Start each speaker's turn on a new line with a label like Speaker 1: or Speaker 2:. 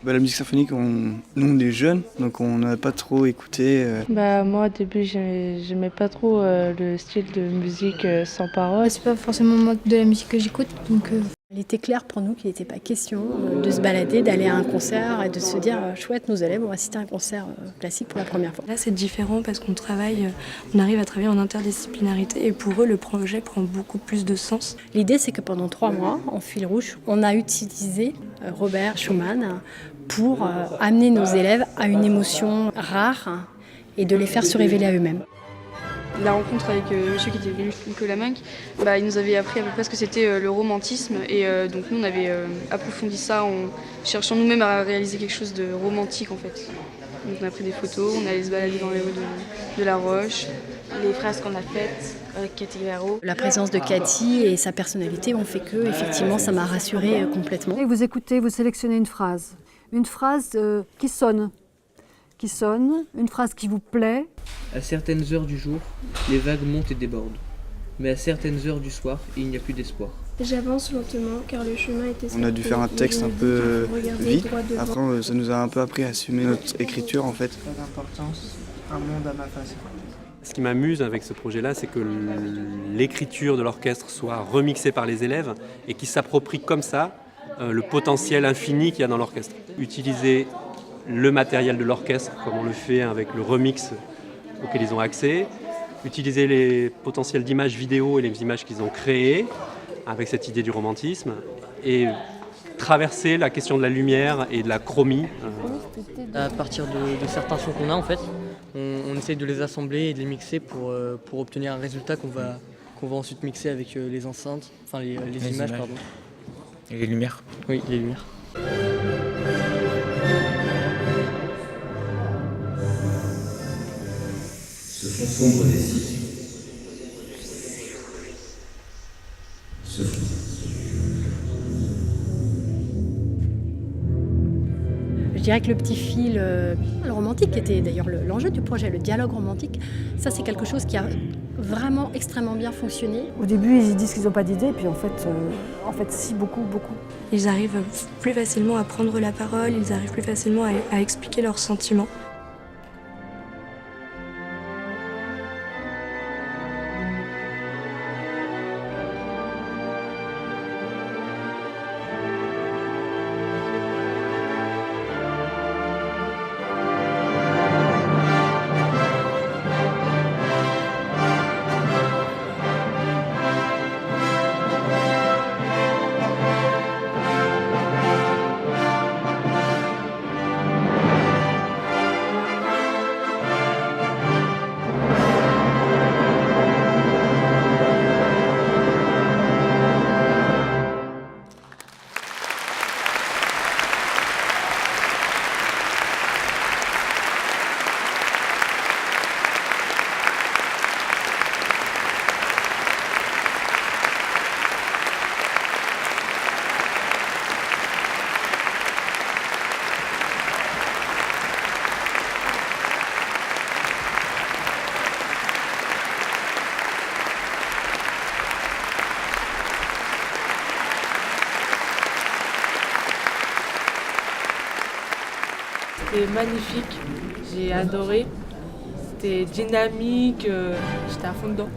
Speaker 1: La musique symphonique, nous on est jeunes, donc on n'a pas trop écouté.
Speaker 2: Moi au début j'aimais pas trop le style de musique sans parole.
Speaker 3: C'est pas forcément moi de la musique que j'écoute, donc il était clair pour nous qu'il n'était pas question de se balader, d'aller à un concert et de se dire chouette, nos élèves vont assister à un concert classique pour la première fois.
Speaker 4: Là c'est différent parce qu'on on arrive à travailler en interdisciplinarité et pour eux le projet prend beaucoup plus de sens.
Speaker 3: L'idée c'est que pendant 3 mois, en fil rouge, on a utilisé Robert Schumann pour amener nos élèves à une émotion rare et de les faire se révéler à eux-mêmes.
Speaker 5: La rencontre avec monsieur qui était venu, Nicolas Munk, il nous avait appris à peu près ce que c'était le romantisme et donc nous on avait approfondi ça en cherchant nous-mêmes à réaliser quelque chose de romantique en fait. Donc on a pris des photos, on allait se balader dans les rues de La Roche.
Speaker 6: Les phrases qu'on a faites avec Cathy Guerrero.
Speaker 3: La présence de Cathy et sa personnalité ont fait que effectivement ça m'a rassurée complètement.
Speaker 7: Et vous écoutez, vous sélectionnez une phrase qui sonne, une phrase qui vous plaît.
Speaker 8: À certaines heures du jour, les vagues montent et débordent. Mais à certaines heures du soir, il n'y a plus d'espoir.
Speaker 9: J'avance lentement car le chemin était
Speaker 1: On a dû faire un texte un peu vite. Après, ça nous a un peu appris à assumer notre écriture en fait.
Speaker 10: Pas d'importance, un monde à ma face.
Speaker 11: Ce qui m'amuse avec ce projet-là, c'est que l'écriture de l'orchestre soit remixée par les élèves et qu'ils s'approprient comme ça le potentiel infini qu'il y a dans l'orchestre. Utiliser le matériel de l'orchestre, comme on le fait avec le remix auquel ils ont accès, utiliser les potentiels d'images vidéo et les images qu'ils ont créées avec cette idée du romantisme et traverser la question de la lumière et de la chromie.
Speaker 8: À partir de certains sons qu'on a en fait, on essaye de les assembler et de les mixer pour obtenir un résultat qu'on va ensuite mixer avec les enceintes, enfin les images pardon.
Speaker 10: Et les lumières.
Speaker 8: Oui, les lumières.
Speaker 12: Ce fond sombre des cieux. Ce fond.
Speaker 3: Je dirais que le petit fil le romantique, qui était d'ailleurs l'enjeu du projet, le dialogue romantique, ça c'est quelque chose qui a vraiment extrêmement bien fonctionné.
Speaker 7: Au début, ils disent qu'ils n'ont pas d'idée, puis en fait, si, beaucoup.
Speaker 4: Ils arrivent plus facilement à prendre la parole, ils arrivent plus facilement à expliquer leurs sentiments.
Speaker 2: C'était magnifique, j'ai adoré, c'était dynamique, j'étais à fond dedans.